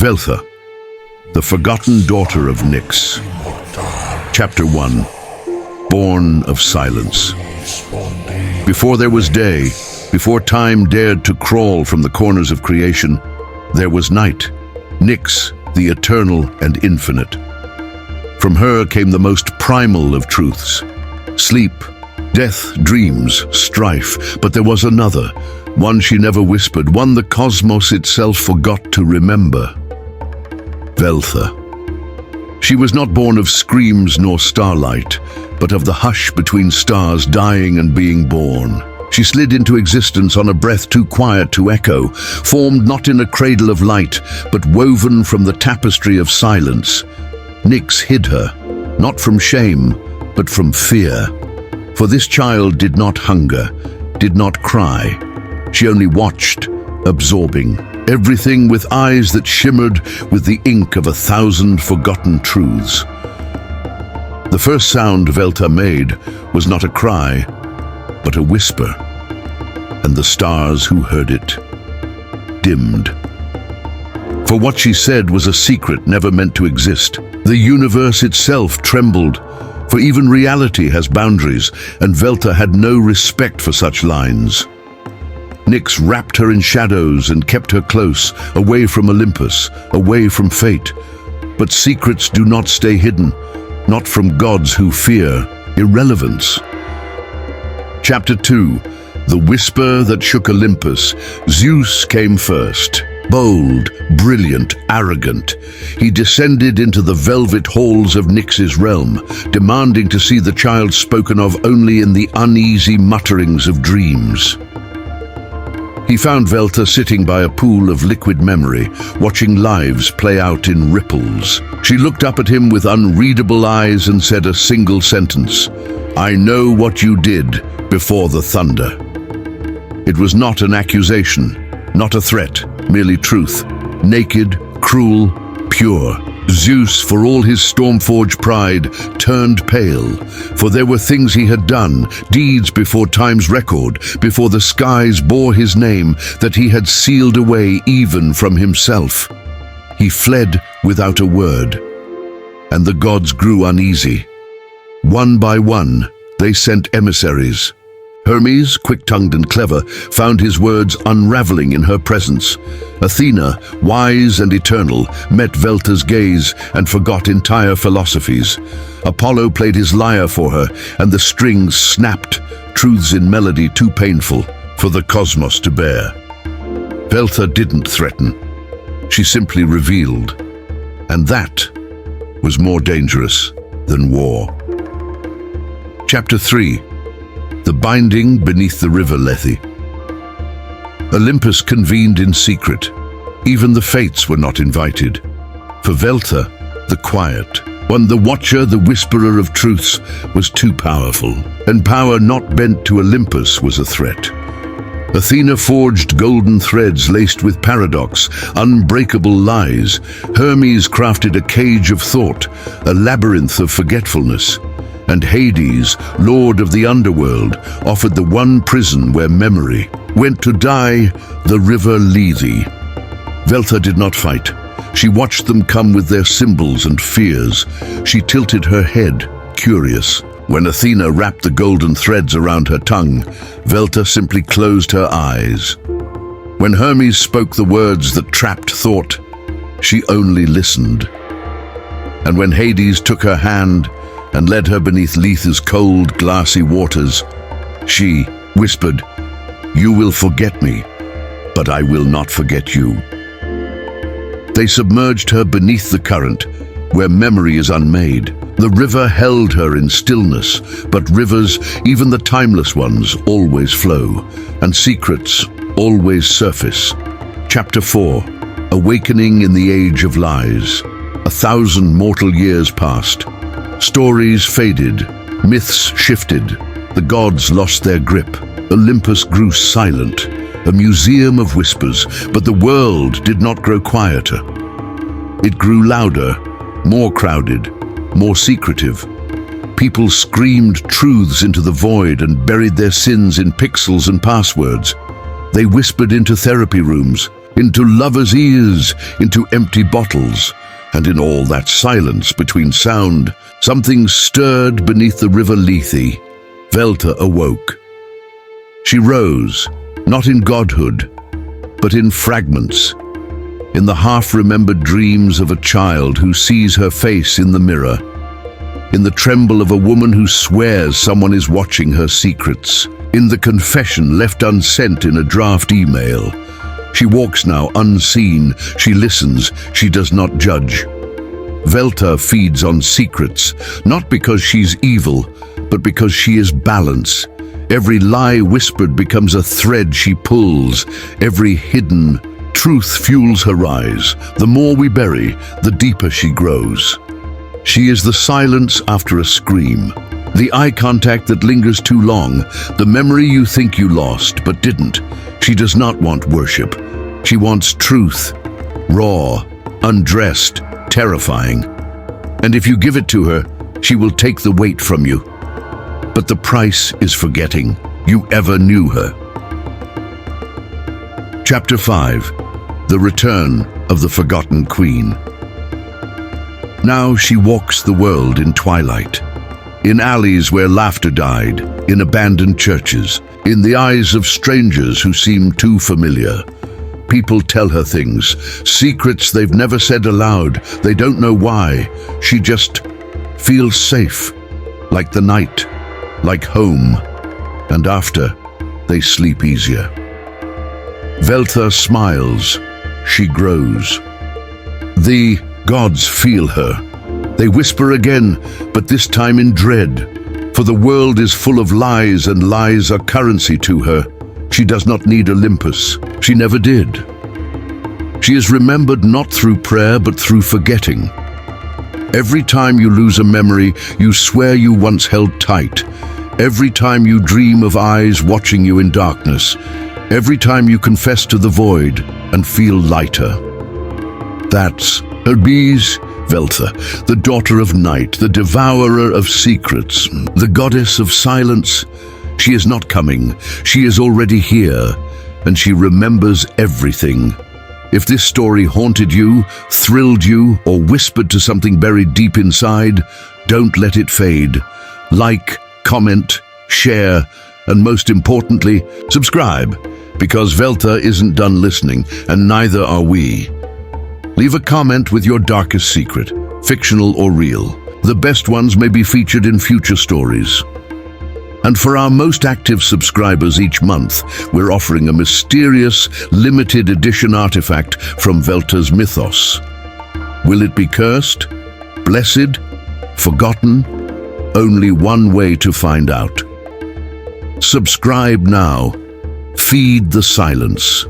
Veltha, the forgotten daughter of Nyx. Chapter 1. Born of Silence. Before there was day, before time dared to crawl from the corners of creation, there was night, Nyx, the eternal and infinite. From her came the most primal of truths: sleep, death, dreams, strife. But there was another, one she never whispered, one the cosmos itself forgot to remember. Veltha. She was not born of screams nor starlight, but of the hush between stars dying and being born. She slid into existence on a breath too quiet to echo, formed not in a cradle of light, but woven from the tapestry of silence. Nyx hid her, not from shame, but from fear. For this child did not hunger, did not cry. She only watched, absorbing everything with eyes that shimmered with the ink of 1,000 forgotten truths. The first sound Veltha made was not a cry, but a whisper, and the stars who heard it dimmed. For what she said was a secret never meant to exist. The universe itself trembled, for even reality has boundaries, and Veltha had no respect for such lines. Nyx wrapped her in shadows and kept her close, away from Olympus, away from fate. But secrets do not stay hidden, not from gods who fear irrelevance. Chapter 2. The Whisper That Shook Olympus. Zeus came first. Bold, brilliant, arrogant, he descended into the velvet halls of Nyx's realm, demanding to see the child spoken of only in the uneasy mutterings of dreams. He found Veltha sitting by a pool of liquid memory, watching lives play out in ripples. She looked up at him with unreadable eyes and said a single sentence: "I know what you did before the thunder." It was not an accusation, not a threat, merely truth. Naked, cruel, pure. Zeus, for all his storm-forged pride, turned pale, for there were things he had done, deeds before time's record, before the skies bore his name, that he had sealed away even from himself. He fled without a word, and the gods grew uneasy. One by one, they sent emissaries. Hermes, quick-tongued and clever, found his words unraveling in her presence. Athena, wise and eternal, met Veltha's gaze and forgot entire philosophies. Apollo played his lyre for her, and the strings snapped, truths in melody too painful for the cosmos to bear. Veltha didn't threaten. She simply revealed. And that was more dangerous than war. Chapter 3. The Binding Beneath the River Lethe. Olympus convened in secret. Even the fates were not invited. For Veltha, the quiet one, the watcher, the whisperer of truths, was too powerful. And power not bent to Olympus was a threat. Athena forged golden threads laced with paradox, unbreakable lies. Hermes crafted a cage of thought, a labyrinth of forgetfulness. And Hades, lord of the underworld, offered the one prison where memory went to die, the River Lethe. Veltha did not fight. She watched them come with their symbols and fears. She tilted her head, curious. When Athena wrapped the golden threads around her tongue, Veltha simply closed her eyes. When Hermes spoke the words that trapped thought, she only listened. And when Hades took her hand and led her beneath Lethe's cold, glassy waters, she whispered, "You will forget me, but I will not forget you." They submerged her beneath the current, where memory is unmade. The river held her in stillness, but rivers, even the timeless ones, always flow, and secrets always surface. Chapter 4. Awakening in the Age of Lies. 1,000 mortal years passed. Stories faded, myths shifted, the gods lost their grip. Olympus grew silent, a museum of whispers, but the world did not grow quieter. It grew louder, more crowded, more secretive. People screamed truths into the void and buried their sins in pixels and passwords. They whispered into therapy rooms, into lovers' ears, into empty bottles, and in all that silence between sound, something stirred beneath the River Lethe. Veltha awoke. She rose, not in godhood, but in fragments, in the half-remembered dreams of a child who sees her face in the mirror, in the tremble of a woman who swears someone is watching her secrets, in the confession left unsent in a draft email. She walks now unseen, she listens, she does not judge. Veltha feeds on secrets, not because she's evil, but because she is balance. Every lie whispered becomes a thread she pulls. Every hidden truth fuels her rise. The more we bury, the deeper she grows. She is the silence after a scream, the eye contact that lingers too long, the memory you think you lost but didn't. She does not want worship. She wants truth, raw, undressed, terrifying. And if you give it to her, she will take the weight from you. But the price is forgetting you ever knew her. Chapter 5. The Return of the Forgotten Queen. Now she walks the world in twilight, in alleys where laughter died, in abandoned churches, in the eyes of strangers who seem too familiar. People tell her things, secrets they've never said aloud. They don't know why. She just feels safe, like the night, like home, and after, they sleep easier. Veltha smiles. She grows. The gods feel her. They whisper again, but this time in dread. For the world is full of lies, and lies are currency to her. She does not need Olympus. She never did. She is remembered not through prayer, but through forgetting. Every time you lose a memory, you swear you once held tight. Every time you dream of eyes watching you in darkness. Every time you confess to the void and feel lighter. That's Olympus, Veltha, the daughter of night, the devourer of secrets, the goddess of silence. She is not coming. She is already here, and she remembers everything. If this story haunted you, thrilled you, or whispered to something buried deep inside, don't let it fade. Like, comment, share, and most importantly, subscribe, because Veltha isn't done listening, and neither are we. Leave a comment with your darkest secret, fictional or real. The best ones may be featured in future stories. And for our most active subscribers each month, we're offering a mysterious, limited edition artifact from Veltha's mythos. Will it be cursed? Blessed? Forgotten? Only one way to find out. Subscribe now. Feed the silence.